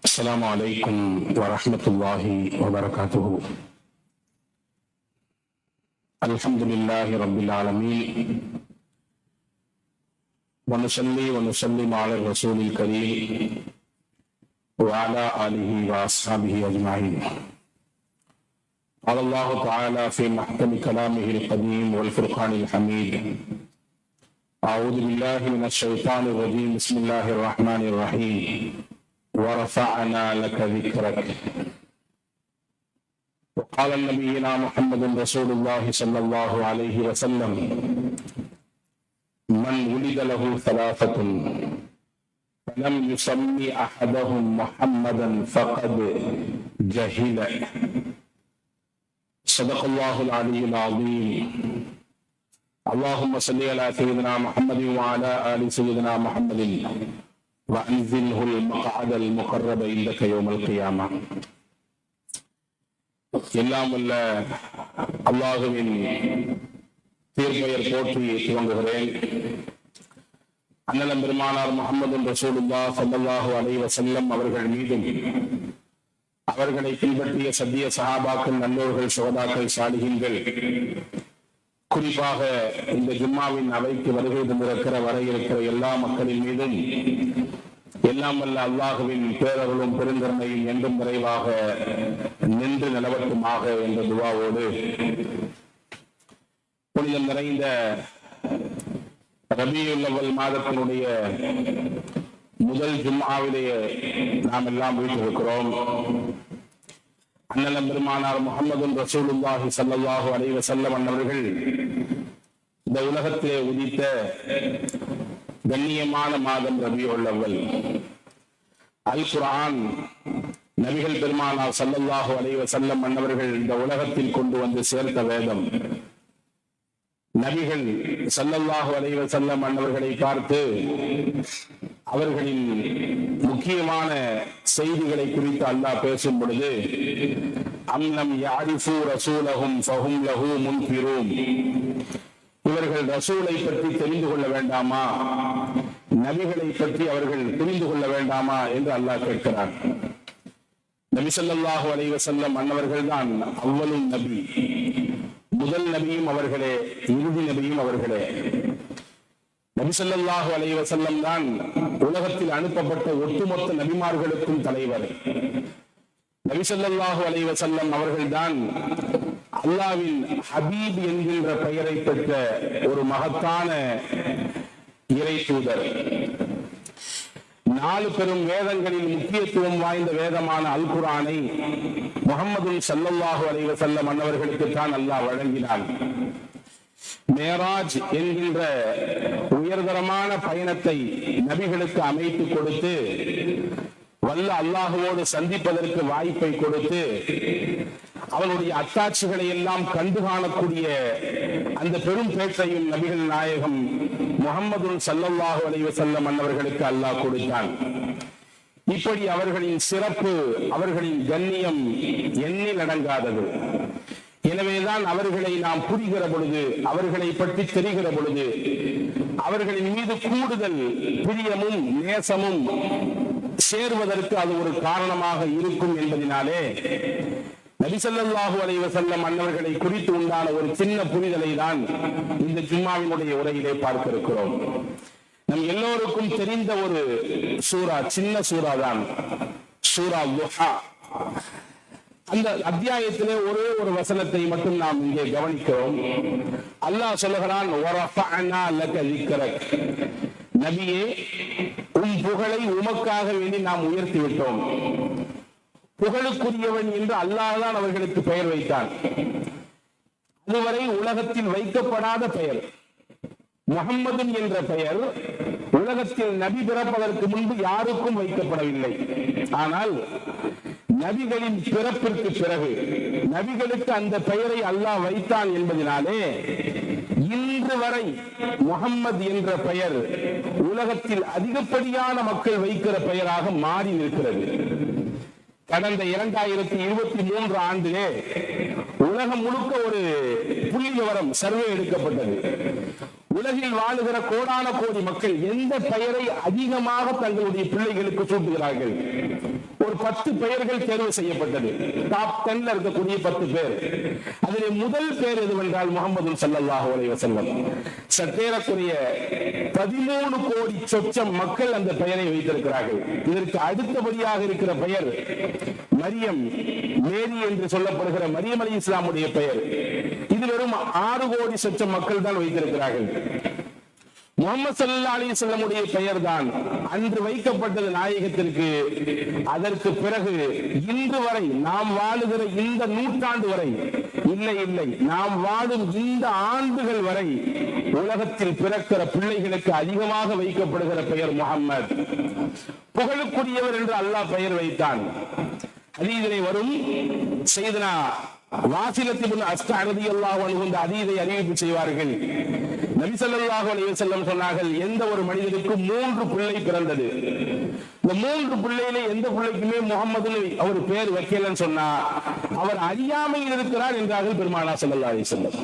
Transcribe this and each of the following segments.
السلام عليكم ورحمة الله وبركاته. الحمد لله رب العالمين، ونصلي ونسلم على الرسول الكريم وعلى آله وأصحابه أجمعين. قال الله تعالى في محكم كلامه القديم والفرقان الحميد: أعوذ بالله من الشيطان الرجيم، بسم الله الرحمن الرحيم، ورفعنا لك ذكرك. وقال نبينا محمد رسول الله صلى الله عليه وسلم: من ولد له ثلاثة فلم يسمي أحدهم محمدا فقد جهل. صدق الله العلي العظيم. اللهم صل على سيدنا محمد وعلى آل سيدنا محمد وأنزله المقعد المقرب عندك يوم القيامة. எல்லாம் வல்ல அல்லாஹுவின் தீர்ப்பெயர் போற்றி துவங்குகிறேன். அண்ணலம் பெருமானார் முஹம்மது ரசூலுல்லாஹ் ஸல்லல்லாஹு அலைஹி வஸல்லம் அவர்கள் மீதும், அவர்களை பின்பற்றிய சத்திய சஹாபாக்கள், நல்லோர்கள், சுஹதாக்கள், சாலிஹீன்கள், குறிப்பாக இந்த ஜும்மாவின் அவைக்கு வருகை தந்திருக்கிற வர இருக்கிற எல்லா மக்களின் மீதும் எல்லாம் வல்ல அல்லாஹுவின் பேரருளும் பெருங்கருணையும் என்றும் விரைவாக நின்று நிலவட்டுமாக என்ற துவாவோடு, புனிதம் நிறைந்த ரபியுல் அவ்வல் மாதத்தினுடைய முதல் ஜும்ஆவிலேயே நாம் எல்லாம் வீட்டிருக்கிறோம். அண்ணலம் பெருமானார் முஹம்மது ரசூலுல்லாஹி ஸல்லல்லாஹு அலைஹி வஸல்லம் அவர்கள் இந்த உலகத்திலே உதித்த கண்ணியமான மாதம் ரபியுல் அவ்வல். அல் குர்ஆன் நபிகள் பெருமானார் ஸல்லல்லாஹு அலைஹி வஸல்லம் அவர்கள் இந்த உலகத்தில் கொண்டு வந்து சேர்த்த வேதம். நபிகள் ஸல்லல்லாஹு அலைஹி வஸல்லம் அவர்களை பார்த்து அவர்களின் முக்கியமான செய்திகளை குறித்து அல்லாஹ் பேசும் பொழுது, அம்லம் யாரிஃபு ரசூலஹும் ஃபஹும் லஹு முன்கிரூன், இவர்கள் ரசூலை பற்றி தெரிந்து கொள்ள வேண்டாமா, நபிகளை பற்றி அவர்கள் புரிந்து கொள்ள வேண்டாமா என்று அல்லாஹ் கேட்கிறார். நபி ஸல்லல்லாஹு அலைஹி வஸல்லம் அன்னவர்கள் தான் அவ்வலும் நபி, முதல் நபியும் அவர்களே, இறுதி நபியும் அவர்களே. நபி ஸல்லல்லாஹு அலைஹி வஸல்லம் தான் உலகத்தில் அனுப்பப்பட்ட ஒட்டுமொத்த நபிமார்களுக்கும் தலைவர். நபி ஸல்லல்லாஹு அலைஹி வஸல்லம் அவர்கள் தான் அல்லாஹ்வின் ஹபீப் என்கின்ற பெயரை பெற்ற ஒரு மகத்தான இறை தூதர். 4 பெரும் வேதங்களில் முக்கியத்துவம் வாய்ந்த வேதமான அல் குர்ஆனை முஹம்மது ஸல்லல்லாஹு அலைஹி வஸல்லம் அன்னவர்களுக்கு தான் அல்லாஹ் வழங்கினான். மேராஜ் என்கின்ற உயர்தரமான பயணத்தை நபிகளுக்கு அமைத்து கொடுத்து, வல்ல அல்லாஹுவோடு சந்திப்பதற்கு வாய்ப்பை கொடுத்து, அவனுடைய அத்தாட்சிகளை எல்லாம் கண்டு காணக்கூடிய அந்த பெரும் பேற்றையும் நபிகள் நாயகம் முஹம்மது ஸல்லல்லாஹு அலைஹி வஸல்லம் அன்னவர்களுக்கு அல்லாஹ் கொடுத்தான். இப்படி அவர்களின் சிறப்பு, அவர்களின் கண்ணியம் எண்ணில் அடங்காதது. எனவேதான் அவர்களை நாம் புரிகிற பொழுது, அவர்களை பற்றி தெரிகிற பொழுது, அவர்களின் மீது கூடுதல் பிரியமும் நேசமும் சேர்வதற்கு அது ஒரு காரணமாக இருக்கும் என்பதனாலே நபி ஸல்லல்லாஹு அலைஹி வஸல்லம் அன்னவர்களை குறித்து உண்டான ஒரு சின்ன புரிதலை தான் இந்த ஜும்மாவினுடைய உரையிலே பார்க்க இருக்கிறோம். நம் எல்லோருக்கும் தெரிந்த ஒரு சூரா, சின்ன சூரா தான் சூரா துஹா. அந்த அத்தியாயத்திலே ஒரே ஒரு வசனத்தை மட்டும் நாம் இங்கே கவனிக்கிறோம். அல்லாஹ் சொல்லுகிறான், வரஃபஅனா லக ذிக்ரக், நபியே, உன் புகழை உமக்காக வேண்டி நாம் உயர்த்தி விட்டோம். புகழுக்குரியவன் என்று அல்லாஹ் தான் அவர்களுக்கு பெயர் வைத்தான். அதுவரை உலகத்தில் வைக்கப்படாத பெயர் முஹம்மது என்ற பெயர் உலகத்தில் நபி பிறப்பதற்கு முன்பு யாருக்கும் வைக்கப்படவில்லை. ஆனால் நபிகளின் பிறப்பிற்கு பிறகு நபிகளுக்கு அந்த பெயரை அல்லாஹ் வைத்தான் என்பதனாலே இன்று வரை முஹம்மது என்ற பெயர் உலகத்தில் அதிகப்படியான மக்கள் வைக்கிற பெயராக மாறி நிற்கிறது. கடந்த 2023 ஆண்டிலே உலகம் முழுக்க ஒரு புள்ளி விவரம் சர்வே எடுக்கப்பட்டது. உலகில் வாழுகிற கோடான கோடி மக்கள் எந்த பெயரை அதிகமாக தங்களுடைய பிள்ளைகளுக்கு சூட்டுகிறார்கள்? ஒரு 10 பெயர்கள் தேர்வு செய்யப்பட்டது. டாப் 10ல இருக்கக்கூடிய 10 பேர். அதில் முதல் பேர் எதுவென்றால் முஹம்மது ஸல்லல்லாஹு அலைஹி வஸல்லம். சற்றேறக்குரிய 13 கோடி சொச்சம் மக்கள் அந்த பெயரை வைத்திருக்கிறார்கள். இதற்கு அடுத்தபடியாக இருக்கிற பெயர் மரியம், மேரி என்று சொல்லப்படுகிற மரியம் அலைஹிஸ்ஸலாமுடைய பெயர். இது வெறும் 6 கோடி சொச்சம் மக்கள் தான் வைத்திருக்கிறார்கள். முஹம்மது ஸல்லல்லாஹு அலைஹி வஸல்லம் உடைய பெயர் தான் அன்று வைக்கப்பட்டது நாயகத்திற்கு. அதற்கு பிறகு இன்று வரை நாம் வாழுகிற இந்த நூற்றாண்டு வரை, இல்லை நாம் வாழும் இந்த ஆண்டுகள் வரை உலகத்தில் பிறக்கிற பிள்ளைகளுக்கு அதிகமாக வைக்கப்படுகிற பெயர் முஹம்மது. புகழுக்குரியவர் என்று அல்லாஹ் பெயர் வைத்தான். ஹதீஸிலே வரும் சையதுனா வாசிலத் இப்னு அஸ்கஅ ரலியல்லாஹு அன்ஹு இந்த ஹதீஸை அறிவிப்பு செய்வார்கள். நபி ஸல்லல்லாஹு அலைஹி வஸல்லம் சொன்னார்கள், எந்த ஒரு மனிதனுக்கும் 3 பிள்ளை பிறந்தது. இந்த 3 பிள்ளையிலே எந்த பிள்ளைக்குமே முஹம்மதுன்னு அவர் பேர் வைக்கலன்னு சொன்னா அவர் அறியாமையில் இருக்கிறார் என்றார்கள் பெருமானார் ஸல்லல்லாஹு அலைஹி வஸல்லம்.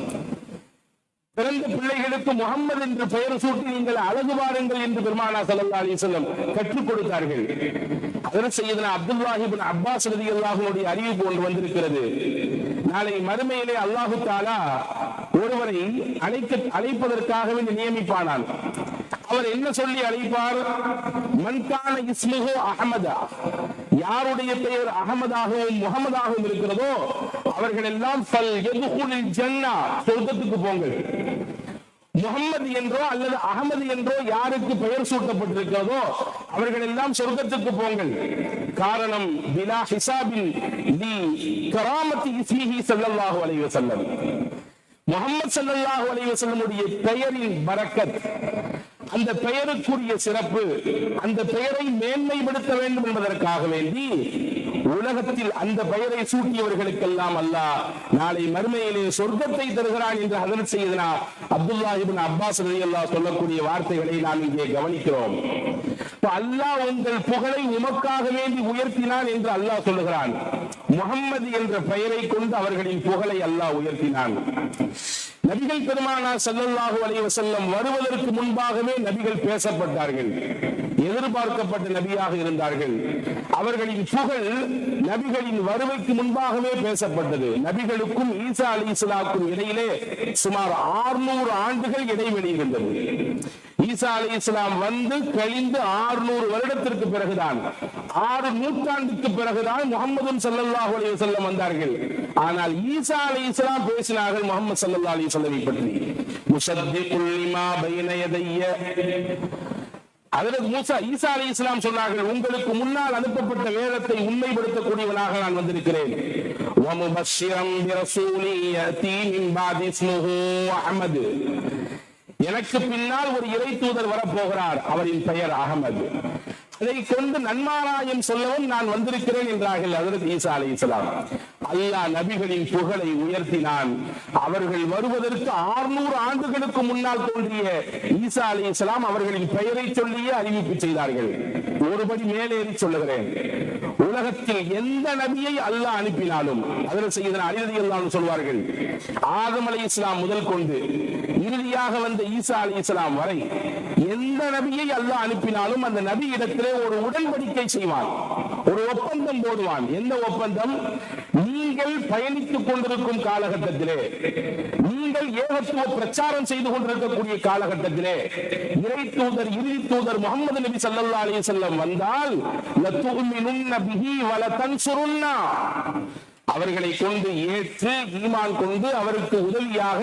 பிறந்த பிள்ளைகளுக்கு முஹம்மது என்ற பெயர் சூட்டி நீங்கள் அழகு பாருங்கள் என்று பெருமானார் ஸல்லல்லாஹு அலைஹி வஸல்லம் கற்றுக் கொடுத்தார்கள். அதற்கு சையதுனா அப்துல்லாஹ் இப்னு அப்பாஸ் ரலியல்லாஹு அன்ஹு அறிவிப்பு ஒன்று வந்திருக்கிறது. நாளை மறுமையிலே அல்லாஹு தஆலா ஒருவரை அழைப்பதற்காகவே நியமிப்பானான். அவர் என்ன சொல்லி அழைப்பார்? மன்கான இஸ்முஹு அஹமதா, யாருடைய பெயர் அகமதாகவும் முகமதாகவும் இருக்கிறதோ அவர்கள் எல்லாம் ஃபல் யதுகுலில் ஜன்னா, சொர்க்கத்துக்கு போங்கள். முகம்மது என்றோ அல்லது அகமது என்றோ யாருக்கு பெயர் சூட்டப்பட்டிருக்கிறதோ அவர்கள் எல்லாம் சொர்க்கத்துக்கு போங்கள். காரணம் பிலா ஹிசாபின் லி கராமத்தி இஸ்மிஹி ஸல்லல்லாஹு அலைஹி வஸல்லம். முஹம்மது ஸல்லல்லாஹு அலைஹி வஸல்லம் உடைய பெயரின் பரக்கத், அந்த பெயருக்குரிய சிறப்பு, அந்த பெயரை மேன்மைப்படுத்த வேண்டும் என்பதற்காக வேண்டி உலகத்தில் அந்த பெயரை சூட்டியவர்களுக்கெல்லாம் அல்லாஹ் நாளை மறுமையிலே சொர்க்கத்தை தருகிறான் என்று ஹதரத் சையதுனா அப்துல்லாஹ் இப்னு அப்பாஸ் ரலியல்லாஹு சொல்லக்கூடிய வார்த்தைகளை நாம் இங்கே கவனிக்கிறோம். அல்லாஹ் உங்கள் புகழை உமக்காக வேண்டி உயர்த்தினான் என்று அல்லாஹ் சொல்லுகிறான். முஹம்மது என்ற பெயரை கொண்டு அவர்களின் புகழை அல்லாஹ் உயர்த்தினான். நபிகள் பெருமானார் ஸல்லல்லாஹு அலைஹி வஸல்லம் வருவதற்கு முன்பாகவே நபிகள் பேசப்பட்டார்கள், எதிர்பார்க்கப்பட்ட நபியாக இருந்தார்கள். அவர்களின் புகழ் நபிகளின் வருகைக்கு முன்பாகவே பேசப்பட்டது. நபிகளுக்கும் ஈசா அலைஹிஸ்ஸலாமுக்கும் இடையிலே சுமார் 600 ஆண்டுகள் இடைவெளி இருந்தது. ஈசா அலைஹிஸ்ஸலாம் வந்து கழிந்து 600 வருடத்திற்கு பிறகுதான், 6 நூற்றாண்டுக்கு பிறகுதான் முஹம்மது ஸல்லல்லாஹு அலைஹி வஸல்லம் வந்தார்கள். ஆனால் ஈசா அலைஹிஸ்ஸலாம் பேசினார்கள் முஹம்மது ஸல்லல்லாஹு அலைஹி வஸல்லம் பற்றி. முஸத்திகுல் லிமா பைன யதைய, ஹஜ்ரத் மூசா ஈசா அலைஹிஸ்ஸலாம் சொன்னார்கள், உங்களுக்கு முன்னால் அனுப்பப்பட்ட வேதத்தை உண்மைப்படுத்தக்கூடியவனாக நான் வந்திருக்கிறேன். வ முபஷ்ஷிரம் பிரசூலி யதி மின் பாதி இஸ்முஹு அஹ்மத், எனக்கு பின்னால் ஒரு இறை தூதர் வரப்போகிறார், அவரின் பெயர் அகமது, அதை கொண்டு நன்மாராயம் சொல்லவும் நான் வந்திருக்கிறேன் என்றார்கள் ஹஜ்ரத் ஈசா அலைஹிஸ்ஸலாம். அல்லாஹ் நபிகளின் புகழை உயர்த்தினான். அவர்கள் வருவதற்கு 600 ஆண்டுகளுக்கு முன்னால் தோன்றிய ஈசா அலைஹிஸ்ஸலாம் அவர்களின் பெயரை சொல்லியே அறிவிப்பு செய்தார்கள். ஒருபடி மேலேறி சொல்லுகிறேன், உலகத்தில் எந்த நபியை அல்லாஹ் அனுப்பினாலும் ஹஜ்ரத் சய்யிதுனா அலி ரலியல்லாஹு அன்ஹு சொல்வார்கள், ஆதம் அலைஹிஸ்ஸலாம் முதல் கொண்டு இறுதியாக வந்த ஈசா அலைஹிஸ்ஸலாம் வரை எந்த நபியை அல்லாஹ் அனுப்பினாலும் அந்த நபி இடத்திலே ஒரு உடன்படிக்கை செய்வான், ஒரு ஒப்பந்தம் போடுவான். எந்த ஒப்பந்தம்? நீங்கள் பயணித்துக் கொண்டிருக்கும் காலகட்டத்திலே, நீங்கள் ஏகத்துவ பிரச்சாரம் செய்து கொண்டிருக்கக்கூடிய காலகட்டத்திலே இறை தூதர், இறுதி தூதர் முஹம்மது நபி ஸல்லல்லாஹு அலைஹி வஸல்லம் வந்தால் லதுமினுன்ன பிஹி வ லதன்சுருன்னா, அவர்களை கொண்டு ஏற்று ஈமான் கொண்டு அவருக்கு உதவியாக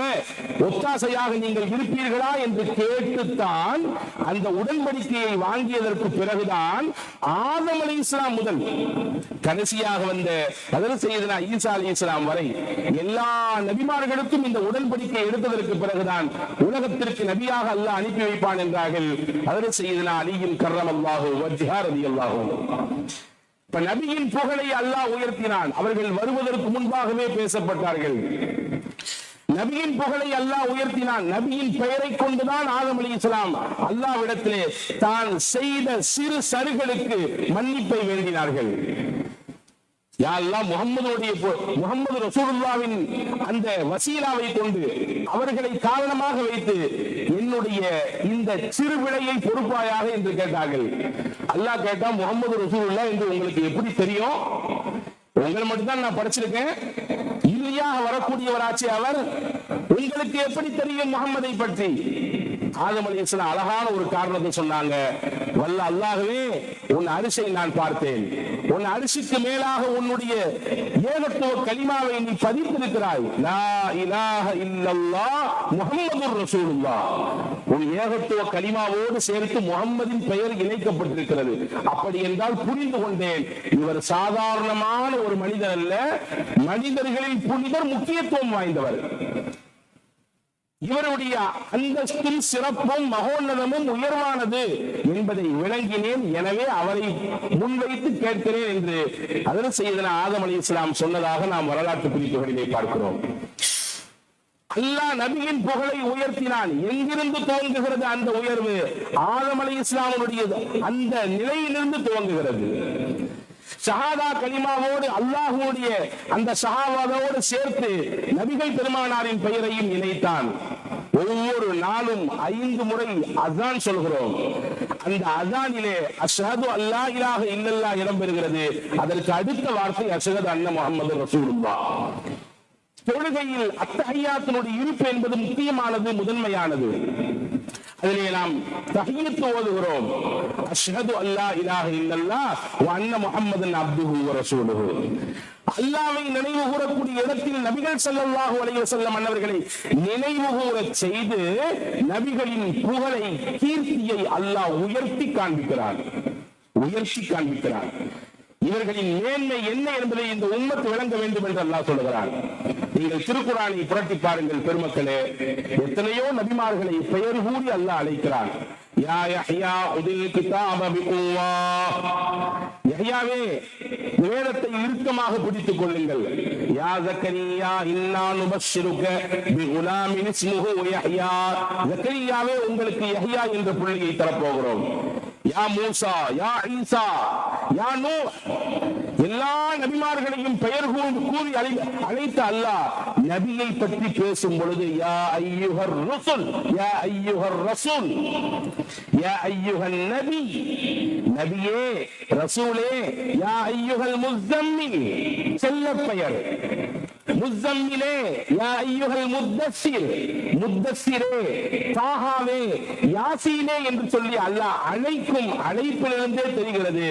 ஒத்தாசையாக நீங்கள் இருப்பீர்களா என்று கேட்டுத்தான் அந்த உடன்படிக்கையை வாங்கியதற்கு பிறகுதான் ஆதம் அலைஹிஸ்ஸலாம் முதல் கடைசியாக வந்த ஹஜ்ரத் சய்யிதுனா ஈசா அலைஹிஸ்ஸலாம் வரை எல்லா நபிமார்களுக்கும் இந்த உடன்படிக்கை எடுத்ததற்கு பிறகுதான் உலகத்திற்கு நபியாக அல்லாஹ் அனுப்பி வைப்பான் என்றார்கள் ஹஜ்ரத் சய்யிதுனா அலியின் கர்ரமல்லாஹு வஜ்ஹா ரலியல்லாஹு அன்ஹு. நபியின் புகழை அல்லாஹ் உயர்த்தினான். அவர்கள் வருவதற்கு முன்பாகவே பேசப்பட்டார்கள். நபியின் புகழை அல்லாஹ் உயர்த்தினான். நபியின் பெயரை கொண்டுதான் ஆதம் அலைஹிஸ்ஸலாம் அல்லாஹ்விடத்திலே தான் செய்த சிறு சருகளுக்கு மன்னிப்பை வேண்டினார்கள். யா அல்லாஹ் முஹம்மது ரசூலுல்லாஹ்வின் அந்த வசீலாவை கொண்டு அவர்களை காரணமாக வைத்து என்னுடைய இந்த சிறு விளையை பொறுப்பாயாக என்று கேட்டார்கள். அல்லாஹ் கேட்டா, முஹம்மது ரசூலுல்லாஹ் என்று உங்களுக்கு எப்படி தெரியும்? உங்களை மட்டும்தான் நான் படிச்சிருக்கேன், இறுதியாக வரக்கூடியவராட்சி அவர், உங்களுக்கு எப்படி தெரியும் முகம்மதை பற்றி? ஆதம் அலைஹிஸ்ஸலாம் அழகான ஒரு காரணத்தை சொன்னாங்க. வல்ல அல்லாஹ்வே, உன் அரிசை நான் பார்த்தேன், உன் அரிசிக்கு மேலாக உன்னுடைய ஏகத்துவ கலிமாவை நீ பதித்திருக்கிறாய். லா இலாஹ இல்லல்லாஹ் முஹம்மதுர் ரசூலுல்லாஹ். உன் ஏகத்துவ கலிமாவோடு சேர்த்து முகம்மதின் பெயர் இணைக்கப்பட்டிருக்கிறது. அப்படி என்றால் புரிந்து கொண்டேன், இவர் சாதாரணமான ஒரு மனிதர் அல்ல, மனிதர்களின் புனிதர், முக்கியத்துவம் வாய்ந்தவர். இவருடைய அந்தஸ்தும் சிறப்பும் மகோன்னதமும் உயர்வானது என்பதை விளங்கினேன். எனவே அவரை முன்வைத்து கேட்கிறேன் என்று ஹஜ்ரத் சையதுனா ஆதம் அலைஹிஸ்ஸலாம் சொன்னதாக நாம் வரலாற்று குறிப்புகளிலே பார்க்கிறோம். அல்லாஹ் நபியின் புகழை உயர்த்தினான். எங்கிருந்து துவங்குகிறது அந்த உயர்வு? ஆதம் அலைஹிஸ்ஸலாமுடைய அந்த நிலையிலிருந்து துவங்குகிறது. ஷஹாதா கலிமாவோடு அல்லாஹ்வுடைய அந்த ஷஹாவாதோடு சேர்த்து நபிகள் பெருமானாரின் பெயரையும் இணைத்தான். ஒவ்வொரு நாளும் 5 முறை அஸான் சொல்கிறோம். அந்த அஸானிலே அஷ்ஹது அல்லா இலாஹ இல்லல்லாஹ் இடம்பெறுகிறது. அதற்கு அடுத்த வார்த்தை அஷ்ஹது அன்ன முஹம்மது ரசூலுல்லாஹ். தொழுகையில் அத்தஹியாத்தினுடைய இருப்பு என்பது முக்கியமானது, முதன்மையானது. அதிலே நாம் தஹியத்து ஓதுகிறோம். அஷ்ஹது அல்லா இலாஹ இல்லல்லாஹ் வ அன்ன முஹம்மதன் அப்துஹு வ ரசூலுஹு. அல்லாஹ்வை நினைவு கூறக்கூடிய இடத்தில் நபிகள் ஸல்லல்லாஹு அலைஹி வஸல்லம் அன்னவர்களை நினைவு கூறச் செய்து நபிகளின் புகழை, கீர்த்தியை அல்லாஹ் உயர்த்தி காண்பிக்கிறார். இவர்களின் மேன்மை என்ன என்பதை இந்த உம்மத் விளங்க வேண்டும் என்று அல்லாஹ் சொல்கிறார். நீங்கள் திருக்குர்ஆனை புரட்டி பாருங்கள் பெருமக்களே, எத்தனையோ நபிமார்களை பெயர் கூறி அல்லாஹ் அழைக்கிறான். யா யஹ்யா உதில் கிதாப பிகுவா. யஹ்யாவே, வேதத்தை இறுக்கமாக பிடித்துக் கொள்ளுங்கள். யா ஜக்கரியா இன்னா நுபஷ்ஷிருக பிகுலாமின் இஸ்முஹு யஹ்யா. ஜக்கரியாவே, உங்களுக்கு யஹ்யா என்ற பிள்ளையை தரப்போகிறோம். யா மூசா, யா ஈசா, யா நூஹ், எல்லா நபிமார்களையும் பெயர் கூறி அழைத்த அல்லாஹ் நபியை பற்றி பேசும் பொழுது யா அய்யுஹர் ரசூல், யா அய்யுஹர் ரசூல், யா அய்யுஹன் நபி, நபியே, ரசூலே, யா அய்யுஹல் முஸம்மில், செல்ல பெயர் முஸம்மிலே, யா அய்யுஹல் முத்தஸ்ஸிர், முத்தஸ்ஸிரே, தாஹாவே, யாசீனே என்று சொல்லி அல்லாஹ் அழைக்கும் அழைப்பிலிருந்தே தெரிகிறது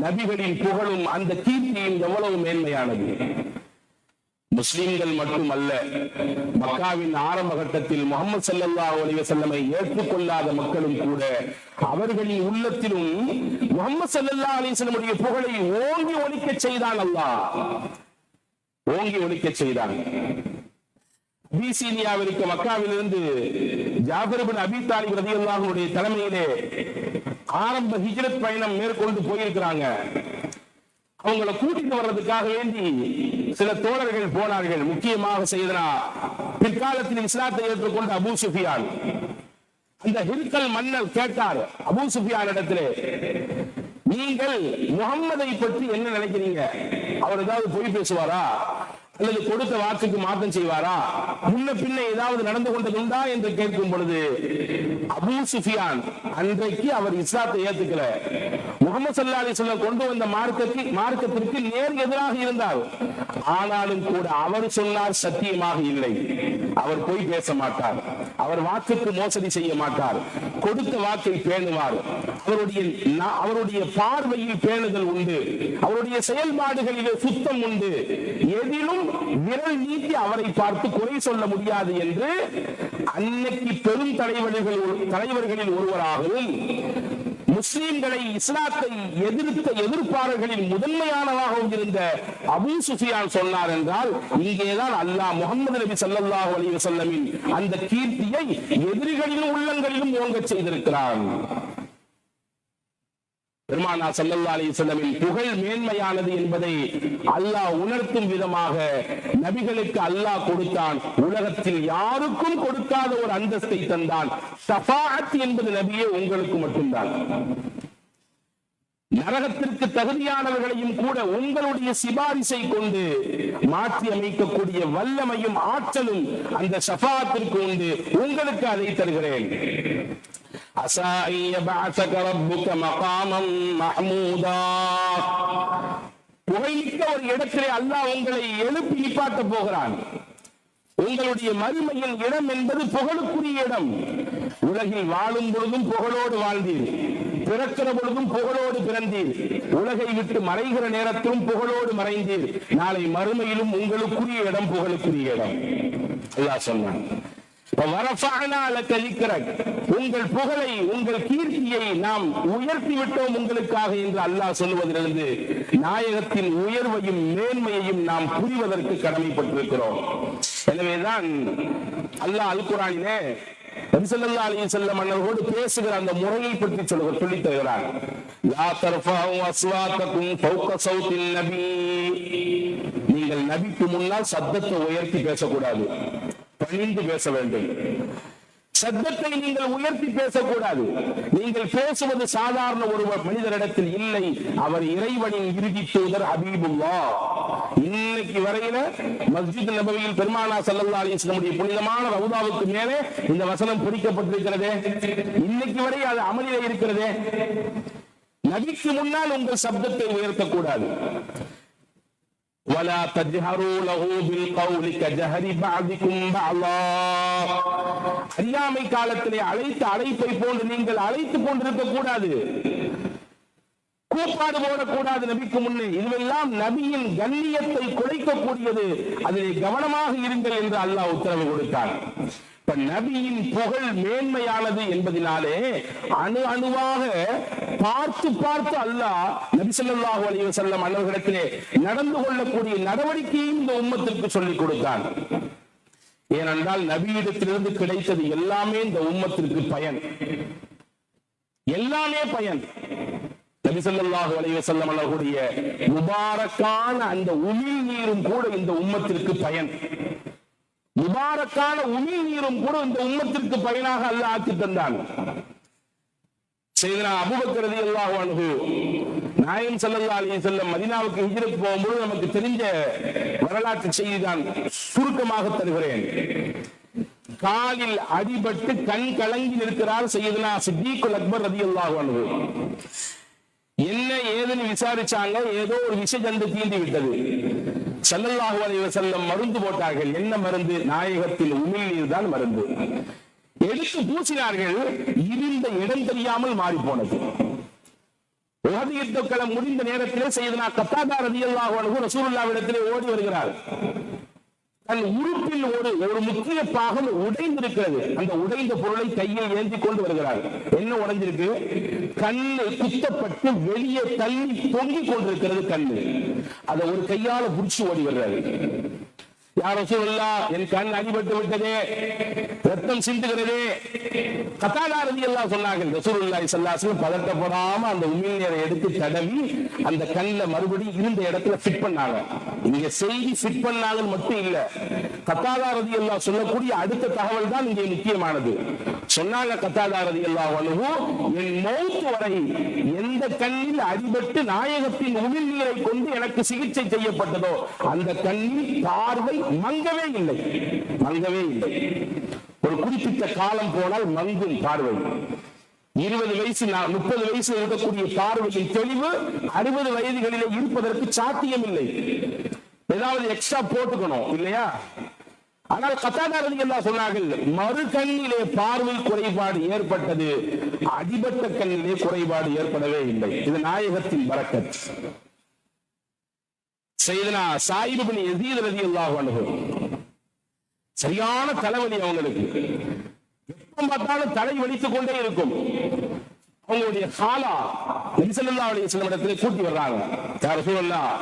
நபிகளின் புகழும் அந்த கீர்த்தியும் எவ்வளவு மேன்மையானது. முஸ்லிம்கள் மட்டுமல்ல, மக்காவின் ஆரம்ப கட்டத்தில் முஹம்மது ஸல்லல்லாஹு அலைஹி வஸல்லமை ஏற்றுக்கொள்ளாத மக்களும் கூட அவர்களின் உள்ளத்திலும் முஹம்மது ஸல்லல்லாஹு அலைஹி வஸல்லமுடைய புகழை ஓங்கி ஒலிக்கச் செய்தான். அல்லாஹ் ஓங்கி ஒலிக்கச் செய்தான். அபிசீனியாவிற்கு மக்காவிலிருந்து ஜாஃபர் இப்னு அபீ தாலிப் ரலியல்லாஹு அன்ஹுடைய தலைமையிலே ஆரம்ப ஹிஜ்ரத் பயணம் மேற்கொண்டு போயிருக்கிறாங்க. அவங்களை கூட்டிட்டு வர்றதுக்காக வேண்டி சில தோழர்கள் போனார்கள். முக்கியமாக செய்தனா பிற்காலத்தில் இஸ்லாத்தை ஏற்றுக்கொண்ட அபூ சுஃபியான். அந்த ஹிர்கல் மன்னர் கேட்டார் அபூ சுஃபியான் இடத்திலே, நீங்கள் முகம்மதை பற்றி என்ன நினைக்கிறீங்க? அவர் ஏதாவது பொய் பேசுவாரா அல்லது கொடுத்த வாக்குக்கு மாற்றம் செய்வாரா? முன்ன பின்ன ஏதாவது நடந்து கொண்டதுண்டா என்று கேட்கும் பொழுது அபூ சுஃபியான் அன்றைக்கு அவர் இஸ்லாத்தை ஏத்துக்கல. முஹம்மது ஸல்லல்லாஹு அலைஹி வஸல்லம் கொண்டு வந்த மார்க்கத்திற்கு நேர் எதிராக இருந்தார். ஆனாலும் கூட அவர் சொன்னார், சத்தியமாக இல்லை, அவர் பொய் பேச மாட்டார், அவர் வாக்குக்கு மோசடி செய்ய மாட்டார், கொடுத்த வாக்கை பேணுவார், அவருடைய பார்வையில் பேணுதல் உண்டு, அவருடைய செயல்பாடுகளிலே சுத்தம் உண்டு, எதிலும் விரல் நீட்டி அவரை பார்த்து குறை சொல்ல முடியாது என்று அன்னைக்கு பெரும் தலைவர்களில் ஒருவராகவும் முஸ்லிம்களை, இஸ்லாத்தை எதிர்த்த எதிர்ப்பாளர்களில் முதன்மையானவாகவும் இருந்த அபூ சுஃபியான் சொன்னார் என்றால், இங்கேதான் அல்லாஹ் முஹம்மது நபி ஸல்லல்லாஹு அலைஹி வஸல்லமின் அந்த கீர்த்தியை எதிரிகளின் உள்ளங்களிலும் ஓங்கச் செய்திருக்கிறான். பெருமானார் ஸல்லல்லாஹு அலைஹி வஸல்லமின் புகழ் மேன்மையானது என்பதை அல்லாஹ் உணர்த்தும் விதமாக நபிகளுக்கு அல்லாஹ் கொடுத்தான். உலகத்தில் யாருக்கும் கொடுக்காத ஒரு அந்தஸ்தை தந்தான். ஷஃபாஅத் என்பது நபியே உங்களுக்கு மட்டும்தான். நரகத்திற்கு தகுதியானவர்களையும் கூட உங்களுடைய சிபாரிசை கொண்டு மாற்றி அமைக்கக்கூடிய வல்லமையும் ஆற்றலும் அந்த ஷஃபாஅத்திற்கு உண்டு. உங்களுக்கு அதை தருகிறேன். அஸா யபஅஸக ரப்புக மகாமம் மஹ்மூதா. புகழ்மிக்க ஒரு இடத்திலே அல்லாஹ் உங்களை எழுப்பி நிப்பாட்ட போகிறான். உங்களுடைய மறுமையின் இடம் என்பது புகழுக்குரிய இடம். உலகில் வாழும் பொழுதும் புகழோடு வாழ்ந்தீர், பிறக்கிற பொழுதும் புகழோடு பிறந்தீர், உலகை விட்டு மறைகிற நேரத்திலும் புகழோடு மறைந்தீர். நாளை மறுமையிலும் உங்களுக்குரிய இடம் புகழுக்குரிய இடம். அல்லாஹ் சொன்னான், உங்கள் புகழை உங்கள் கீர்த்தியை நாம் உயர்த்தி விட்டோம் உங்களுக்காக என்று அல்லாஹ் சொல்லுவதிலிருந்து நாயகத்தின் உயர்வையும் மேன்மையையும் நாம் புரிவதற்கு கடமைப்பட்டிருக்கிறோம். எனவேதான் அல்லாஹ் அல் குர்ஆனிலே நபி ஸல்லல்லாஹு அலைஹி வஸல்லம் அவர்களோடு பேசுகிற அந்த முறையை பற்றி சொல்லித் தருகிறார். லா தர்ஃபஉ அஸ்வாத்தகும் ஃபௌக ஸௌத்தின் நபி. நீங்கள் நபிக்கு முன்னால் சத்தத்தை உயர்த்தி பேசக்கூடாது, பணிந்து பேச வேண்டும். சத்தத்தை நீங்கள் உயர்த்தி பேசக்கூடாது. நீங்கள் பேசுவது சாதாரண ஒரு மனிதரிடத்தில் இல்லை, அவர் இறைவனின் இறுதி தூதர் ஹபீபுல்லாஹ். இன்னைக்கு வரையில மஸ்ஜித் நபவியில் பெருமானார் ஸல்லல்லாஹு அலைஹி வஸல்லம் புனிதமான ரவுதாவுக்கு மேலே இந்த வசனம் பொறிக்கப்பட்டிருக்கிறதே, இன்னைக்கு வரை அது அமலிலே இருக்கிறதே. நபிக்கு முன்னால் உங்கள் சப்தத்தை உயர்த்தக்கூடாது. ولا تجهروا له بالقول كجهر بعضكم بعضا. அறியாமை காலத்திலே அழைத்த அழைப்பை போன்று நீங்கள் அழைத்துக் கொண்டிருக்க கூடாது, கூப்பாடு போடக்கூடாது நபிக்கு முன்னே. இதுவெல்லாம் நபியின் கண்ணியத்தை குறைக்கக்கூடியது, அதிலே கவனமாக இருங்கள் என்று அல்லாஹ் உத்தரவு கொடுத்தார். இப்ப நபியின் புகழ் மேன்மையானது என்பதனாலே அணு அணுவாக பார்த்து பார்த்து அல்லாஹ் நபி ஸல்லல்லாஹு அலைஹி வஸல்லம் அவர்களிடத்திலே நடந்து கொள்ளக்கூடிய நடவடிக்கையும் இந்த உம்மத்திற்கு சொல்லிக் கொடுத்தான். ஏனென்றால் நபியிடத்திலிருந்து கிடைத்தது எல்லாமே இந்த உம்மத்திற்கு பயன், எல்லாமே பயன். நபி ஸல்லல்லாஹு அலைஹி வஸல்லம் அவர்களுடைய முபாரக்கான அந்த உமிழ் நீரும் கூட இந்த உம்மத்திற்கு பயன். முபாரக்கான உமிழ் நீரும் கூட இந்த உம்மத்திற்கு பயனாக அல்லாஹ் ஆக்கி தந்தான். சையதுனா அபூபக்கர் ரலியல்லாஹு அன்ஹு நாயகம் ஸல்லல்லாஹு அலைஹி வஸல்லம் மதீனாவுக்கு ஹிஜ்ரத் போகும்போது நமக்கு தெரிஞ்ச வரலாற்று செய்தி தான் சுருக்கமாக தருகிறேன். காலில் அடிபட்டு கண் கலங்கி நிற்கிறார் சையதுனா சித்தீக்குல் அக்பர் ரலியல்லாஹு அன்ஹு. என்ன ஏதுன்னு விசாரிச்சாங்க, ஏதோ ஒரு விஷ ஜந்து தீண்டி விட்டது. ஸல்லல்லாஹு அலைஹி வஸல்லம் மருந்து போட்டார்கள். என்ன மருந்து? நாயகத்தின் உமிழ் நீர் தான் மருந்து. எடுத்து பூசினார்கள், இருந்த இடம் தெரியாமல் மாறி போனது. உஹது யுத்தம் முடிந்த நேரத்திலே சையதுனா கத்தாதா ரலியல்லாஹு அன்ஹு ரசூலுல்லாஹ்விடத்திலே ஓடி வருகிறார். தன் உறுப்பில் ஒரு முக்கிய பாகம் உடைந்திருக்கிறது. அந்த உடைந்த பொருளை கையில் ஏந்தி கொண்டு வருகிறார். என்ன உடைஞ்சிருக்கு? கண்ணு குத்தப்பட்டு வெளியே தள்ளி தொங்கிக் கொண்டிருக்கிறது கண்ணு. அதை ஒரு கையால புடிச்சு ஓடி வர்றாரு. யார் ரசூலுல்லாஹ், என் கண் அடிபட்டு விட்டதே, ரத்தம் சிந்துகிறதே. கத்தாதா ரலியல்லாஹு சொன்னார்கள், ரசூலுல்லாஹி ஸல்லல்லாஹு அலைஹி வஸல்லம் பதட்டப்படாம அந்த உமிழ் நீரை எடுத்து தடவி அந்த கண்ணில மறுபடியும் இருந்த இடத்துல ஃபிட் பண்ணாங்க. இங்க செய்தி ஃபிட் பண்ணாங்கன்னு மட்டும் இல்ல, கத்தாதா ரலியல்லாஹு சொல்லக்கூடிய அடுத்த தகவல் தான் இங்கே முக்கியமானது. சொன்னாங்க கத்தாதா ரலியல்லாஹு அன்ஹு, என் மௌத் வரை எந்த கண்ணில் அடிபட்டு நாயகத்தின் உமிழ் நீரை கொண்டு எனக்கு சிகிச்சை செய்யப்பட்டதோ அந்த கண்ணில் பார்வை மங்கவே இல்லை, மங்கவே இல்லை. ஒரு குறிப்பிட்ட காலம் போனால் மங்கும் பார்வை. 20 வயசு 30 வயசு இருக்கக்கூடிய பார்வையின் தெளிவு 60 வயதுகளிலே இருப்பதற்கு சாத்தியம் இல்லை. ஏதாவது எக்ஸ்ட்ரா போட்டுக்கணும் இல்லையா? ஆனால் கத்தாதா ரலியல்லாஹு சொன்னார்கள், மறு கண்ணிலே பார்வை குறைபாடு ஏற்பட்டது, அடிபட்ட கண்ணிலே குறைபாடு ஏற்படவே இல்லை. இது நாயகத்தின் பரக்கத். சையதுனா சாயிப் இப்னு யஸீத் ரலியல்லாஹு அன்ஹு, சரியான தலைவலி அவங்களுக்கு. எப்ப பார்த்தாலும் தலை வலித்துக் கொண்டே இருக்கும். அவங்களுடைய ஹாலா நபி ஸல்லல்லாஹு அலைஹி வஸல்லம் இடத்திலே கூட்டி வர்றாங்க. யா ரசூலல்லாஹ்,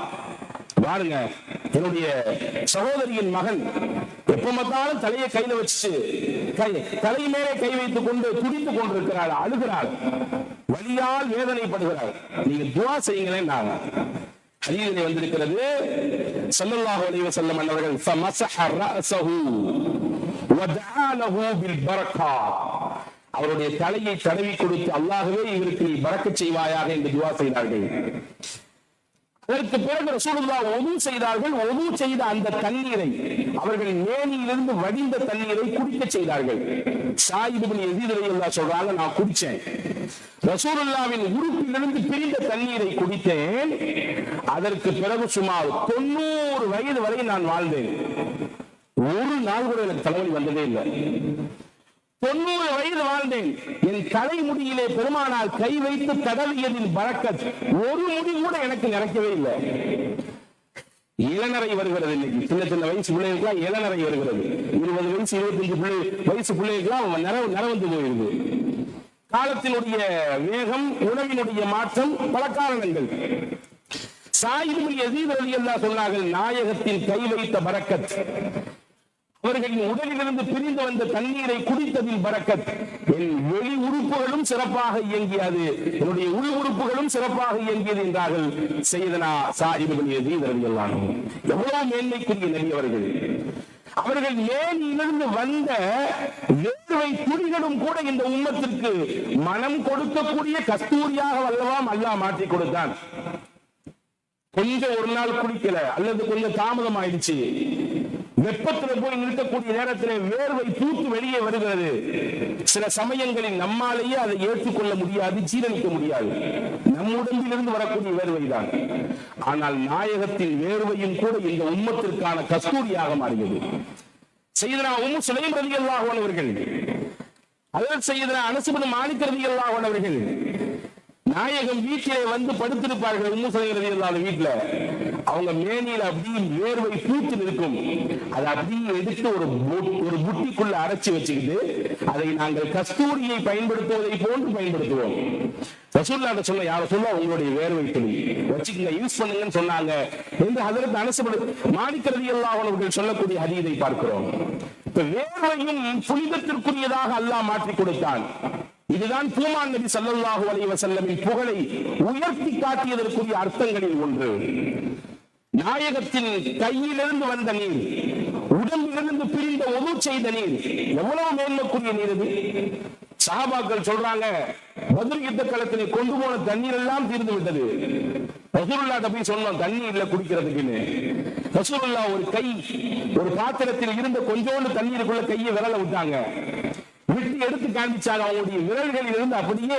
பாருங்க, என்னுடைய சகோதரியின் மகன் எப்ப பார்த்தாலும் தலையை கையில வச்சு தலை மேலே கை வைத்துக் கொண்டு துடித்துக் கொண்டிருக்கிறாள், அழுகிறாள், வலியால் வேதனைப்படுகிறாள். நீங்க துஆ செய்யுங்களேன். நாங்க ஹதீஸிலே வந்திருக்கிறது, ஸல்லல்லாஹு அலைஹி வஸல்லம் அவர்கள் ஃபமஸஹ ரஅஸஹு வதஆ லஹு பில் பரக்கா, அவருடைய தலையை தடவி கொடுத்து அல்லாஹ்வே இவருக்கு நீ பரக்கத் செய்வாயாக என்று துஆ செய்தார்கள். அதற்கு பிறகு ரசூலுல்லாஹ் ஒது செய்தார்கள். ஒது செய்த அந்த தண்ணீரை அவர்கள் மேனியிலிருந்து வடிந்த தண்ணீரை குடிக்க செய்தார்கள். ஸாயித் இப்னு யஸீத் ரலியல்லாஹு சொல்றாங்க, நான் குடிச்சேன். ரசூலுல்லாஹ்வின் உறுப்பிலிருந்து பிரிந்த தண்ணீரை குடித்தேன். அதற்கு பிறகு சுமார் 90 வயது வரை நான் வாழ்ந்தேன். ஒரு நாள் கூட எனக்கு தலைவலி வந்ததே இல்லை. 90 வயது வாழ்ந்தேன். என் தலைமுடியிலே பெருமானால் கை வைத்து தடவியதின் பரக்கத் ஒரு முடி கூட எனக்கு நினைக்கவே இல்லை. இளநரை வருகிறது. இன்னைக்கு சின்ன சின்ன வயசு பிள்ளைகளுக்கெல்லாம் இளநரை வருகிறது. 20 வயசு 25 வயசு பிள்ளைகளுக்கெல்லாம் நரவந்து போயிருது. காலத்தினுடைய வேகம், உணவினுடைய மாற்றம், பல காரணங்கள். ஸாயித் இப்னு யஸீத் ரலியல்லாஹு சொன்னார்கள், நாயகத்தின் கை வைத்த பரக்கத், அவர்களின் உடலிலிருந்து பிரிந்து வந்த தண்ணீரை குடித்ததின் பரக்கத், என் வெளி உறுப்புகளும் சிறப்பாக இயங்கியது, என்னுடைய உள் உறுப்புகளும் சிறப்பாக இயங்கியது என்றார்கள் சையதுனா ஸாயித் இப்னு யஸீத் ரலியல்லாஹு அன்ஹு. எவ்வளவு மேன்மைக்குரிய நபி அவர்கள். அவர்கள் மேலிருந்து வந்த வேர்வை துளிகளும் கூட இந்த உம்மத்திற்கு மனம் கொடுக்கக்கூடிய கஸ்தூரியாக வல்லவாம் அல்லாஹ் மாற்றி கொடுத்தான். கொஞ்சம் ஒரு நாள் குடிக்கல அல்லது கொஞ்சம் தாமதம் ஆயிடுச்சு, வெப்பத்தில் போய் நிற்கக்கூடிய நேரத்தில் வேர்வை தூத்து வெளியே வருகிறது. சில சமயங்களில் நம்மாலேயே அதை ஏற்றுக்கொள்ள முடியாது, ஜீரணிக்க முடியாது. நம் உடம்பிலிருந்து வரக்கூடிய வேர்வை தான். ஆனால் நாயகத்தின் வேர்வையும் கூட இந்த உம்மத்திற்கான கஸ்தூரியாக மாறியது. சையதுனா உம்மு சுலைம் ரலியல்லாஹு அன்ஹா அவர்கள், அதற்கு சையதுனா அனஸ் இப்னு மாலிக் ரலியல்லாஹு அன்ஹு அவர்கள் நாயகம் வீட்டிலே வந்து படுத்திருப்பார்கள். உம்மு சுலைம் ரலியல்லாஹு அன்ஹா வீட்டுல அவங்க மேனியில அப்படியே வேர்வை பூத்து நிற்கும். அதை அப்படியே எடுத்து ஒரு புட்டிக்குள்ள அரைச்சி வச்சுக்கிட்டு அதை நாங்கள் கஸ்தூரியை பயன்படுத்துவதை போன்று பயன்படுத்துவோம். ரசூலுல்லாஹ் சொன்ன யார சொல்ல உங்களுடைய வேர்வை துளி வச்சுக்கங்க, யூஸ் பண்ணுங்கன்னு சொன்னாங்க என்று ஹஜ்ரத் அனஸ் மாலிக் ரலியல்லாஹு அன்ஹு அவர்கள் சொல்லக்கூடிய ஹதீஸை பார்க்கிறோம். இப்ப வேர்வையும் புனிதத்திற்குரியதாக அல்லாஹ் மாற்றி கொடுத்தான். இதுதான் பூமான் நபி ஸல்லல்லாஹு அலைஹி வஸல்லமின் புகழை உயர்த்தி காட்டியதற்குரிய அர்த்தங்களில் ஒன்று. நாயகத்தின் கையிலிருந்து வந்த நீர், உடம்பிலிருந்து பிரிந்த ஒது செய்த நீர், எவ்வளவு மேன்மைக்குரிய நீர் இது. சஹாபாக்கள் சொல்றாங்க, பத்ர் யுத்த களத்திலே கொண்டு போன தண்ணீர் எல்லாம் தீர்ந்து விட்டது. ரசூலுல்லாஹ் போய் சொன்னோம் தண்ணி இல்ல குடிக்கிறதுக்குன்னு. ரசூலுல்லாஹ் ஒரு பாத்திரத்தில் இருந்த கொஞ்சோண்டு தண்ணீருக்குள்ள கையை விரல விட்டாங்க. விட்டு எடுத்து காண்பிச்சாங்க. அவங்களுடைய விரல்களில் இருந்து அப்படியே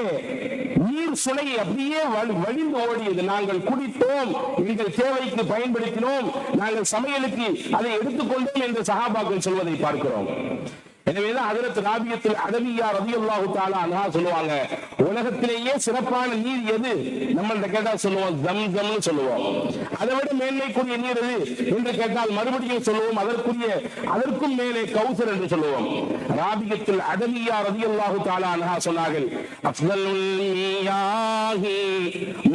நீர் சுனை அப்படியே வழிந்து ஓடியது. நாங்கள் குடித்தோம், எங்கள் தேவைக்கு பயன்படுத்தினோம், நாங்கள் சமையலுக்கு அதை எடுத்துக்கொண்டோம் என்று சஹாபாக்கள் சொல்வதை பார்க்கிறோம். எனவேதான் ஹஜ்ரத் ராபியத்துல் அடவிய்யா ரலியல்லாஹு தஆலா அன்ஹா சொல்லுவாங்க, உலகத்திலேயே சிறப்பான நீர் எது நம்மள்ட்ட கேட்டா சொல்லுவோம் ஜம்ஜம்னு சொல்லுவோம். அதை விட மேன்மைக்குரிய நீர் எது என்று கேட்டால் மறுபடியும் சொல்லுவோம் அதற்கும் மேலே கௌசர் என்று சொல்லுவோம். ராபியத்துல் அடவிய்யா ரலியல்லாஹு தஆலா அன்ஹா சொன்னார்கள், அஃதலுல் மியாஹி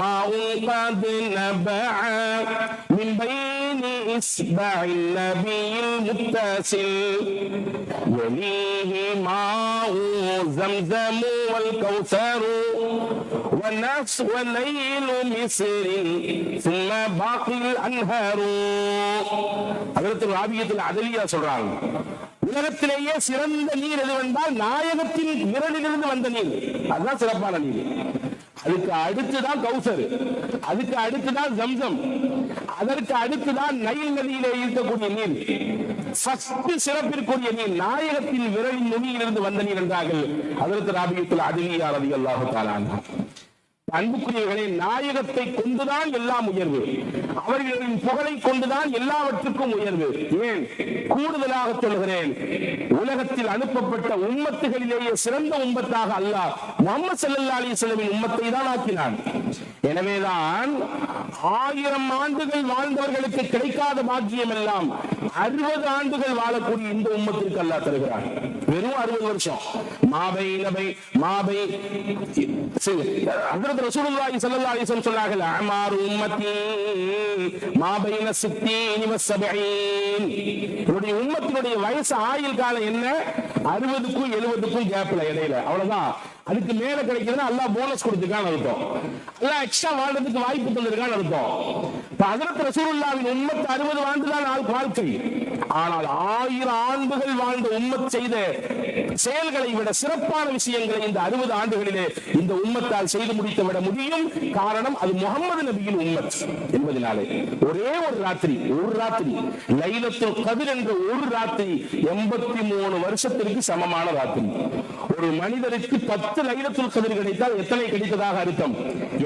மாஉன் கத் நபஅ மின் பைனி இஸ்பஇன் நபியில் முத்தஸில் يليه ماء زمزم والكوثر والنفس والليل مصر ثم باقي الأنهار. ஹஜ்ரத் ராபியத்துல் அடவிய்யா சொல்றாங்க, உலகத்திலேயே சிறந்த நீர் எதுவென்றால் நாயகத்தின் விரலிலிருந்து வந்த நீர், அதுதான் சிறப்பான நீர். அதுக்கு அடுத்துதான் கௌசர், அதுக்கு அடுத்துதான் ஜம்சம், அதற்கு அடுத்துதான் நைல் நதியிலே இருக்கக்கூடிய நீர். சிறப்பிற்குரிய நீர் நாயகத்தின் விரலின் நுனியிலிருந்து வந்த நீர் என்றார்கள் ஹஜ்ரத் ராபியத்துல் அடவிய்யா ரலியல்லாஹு தஆலா அன்ஹு. அன்புக்குரியவர்களே, நாயகத்தை கொண்டுதான் எல்லாம் உயர்வு, அவர்களின் புகழை கொண்டுதான் எல்லாவற்றுக்கும் உயர்வு. ஏன் கூடுதலாக சொல்கிறேன், உலகத்தில் அனுப்பப்பட்ட உம்மத்துகளிலேயே சிறந்த உம்மத்தாக அல்லாஹ் முஹம்மது ஸல்லல்லாஹு அலைஹி வஸல்லம் உம்மத்தை தான் ஆக்கினான். எனவேதான் 1000 ஆண்டுகள் வாழ்ந்தவர்களுக்கு கிடைக்காத பாக்கியம் எல்லாம் 60 ஆண்டுகள் வாழக்கூடிய இந்த உம்மத்திற்கு அல்லாஹ் தருகிறான். வெறும் 60 வருஷம். ரசூலுல்லாஹி ஸல்லல்லாஹு அலைஹி வஸல்லம் சொன்னார்கள், அமாரு உம்மத்தி மா பைன 60 வ 70. என்னுடைய உம்மத்தினுடைய வயசு ஆயுள் காலம் என்ன? 60க்கும் 70க்கும் கேப்ல இடையில, அவ்வளவுதான். அதுக்கு மேல கிடைக்கிறதுனா அல்லாஹ் போனஸ் கொடுத்துருக்கான்னு அர்த்தம், அல்லாஹ் எக்ஸ்ட்ரா வாழ்றதுக்கு வாய்ப்பு தந்திருக்கான்னு அர்த்தம். ஹஜ்ரத் ரசூலுல்லாஹ்வின் உம்மத் 60 ஆண்டுதான் வாழ்க்கை. ஆனால் 1000 ஆண்டுகள் வாழ்ந்த உம்மத் செய்த செயல்களை விட சிறப்பான விஷயங்களை இந்த 60 ஆண்டுகளிலே இந்த உம்மத்தால் செய்து முடித்து விட முடியும். காரணம் அது முகமது நபியின் உம்மத் என்பதனாலே. ஒரே ஒரு ராத்திரி லைலத்துல் கத்ர் என்ற ஒரு ராத்திரி 83 வருஷத்திற்கு சமமான ராத்திரி. ஒரு மனிதருக்கு 10 லைலத்துல் கத்ர் கிடைத்தால் எத்தனை கிடைத்ததாக அர்த்தம்?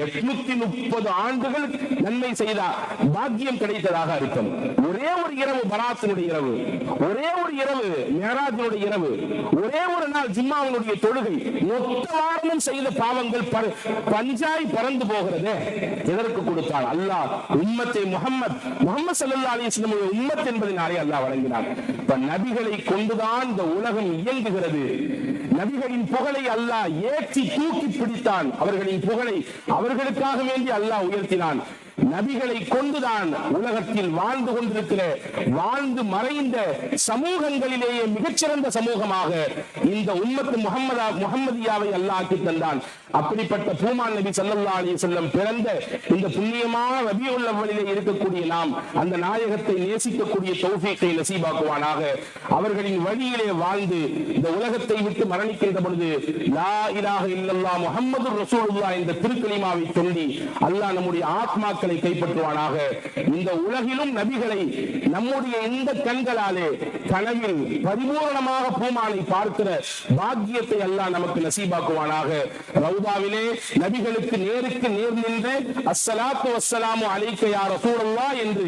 830 ஆண்டுகள் நன்மை செய்தார், பாக்கியம் கிடைத்ததாக அர்த்தம். ஒரே ஒரு இரவு பராத்தினுடைய இரவு, ஒரே ஒரு இரவு மேராஜினுடைய இரவு, ஒரே ஒரு நாள் ஜும்மாவினுடைய தொழுகை, மொத்த வாரமும் செய்த பாவங்கள் பஞ்சாய் பறந்து போகிறது. எதற்கு கொடுத்தால்? அல்லாஹ் உம்மத்தை முஹம்மது ஸல்லல்லாஹு அலைஹி வஸல்லம் உம்மத் என்பதனாலே அல்லாஹ் வழங்கினார். நபிகளை கொண்டுதான் இந்த உலகம் இயங்குகிறது. நபிகளின் புகழை அல்லாஹ் ஏற்றி தூக்கி பிடித்தான். அவர்களின் புகழை அவர்களுக்காக வேண்டி அல்லாஹ் உயர்த்தினான். நபிகளை கொண்டுதான் உலகத்தில் வாழ்ந்து கொண்டிருக்கிற, வாழ்ந்து மறைந்த சமூகங்களிலேயே மிகச்சிறந்த சமூகமாக இந்த உம்மத்து முஹம்மதியாவை அல்லாஹ் ஆக்கி தந்தான். அப்படிப்பட்ட பூமான் நபி ஸல்லல்லாஹு அலைஹி வஸல்லம் பிறந்த இந்த புண்ணியமான ரபியுல் அவ்வலிலே இருக்கக்கூடிய நாம் அந்த நாயகத்தை நேசிக்கக்கூடிய தௌஃபீக்கை நசீபாக்குவானாக. அவர்களின் வழியிலே வாழ்ந்து இந்த உலகத்தை விட்டு மரணிக்கின்ற பொழுது லா இலாஹ இல்லல்லாஹ் முஹம்மதுர் ரசூலுல்லாஹ் என்ற திருக்கலிமாவை சொல்லி அல்லாஹ் நம்முடைய ஆத்மாக்களை கைப்பற்றுவானாக. இந்த உலகிலும் நபிகளை நம்முடைய இந்த கண்களாலே கனவில் பரிபூர்ணமாக பூமானை பார்க்கிற பாக்கியத்தை அல்லாஹ் நமக்கு நசீபாக்குவானாக. ரவுதாவிலே நபிகளுக்கு நேருக்கு நேர் நின்று அஸ்ஸலாத்து வஸ்ஸலாமு அலைக்க யா ரசூலல்லாஹ் என்று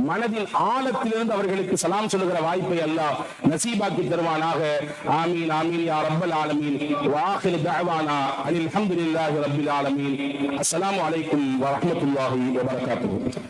மனதின் ஆழத்திலிருந்து அவர்களுக்கு சலாம் சொல்லுகிற வாய்ப்பை அல்லாஹ் நசீபாக்கி தருவானாக. ஆமீன் ஆமீன் யா ரப்பல் ஆலமீன். வாஹிரு தஅவானா அல்ஹம்துலில்லாஹி ரப்பில் ஆலமீன். அஸ்ஸலாமு அலைக்கும் வரஹ்மத்துல்லாஹி வபரகாத்துஹு.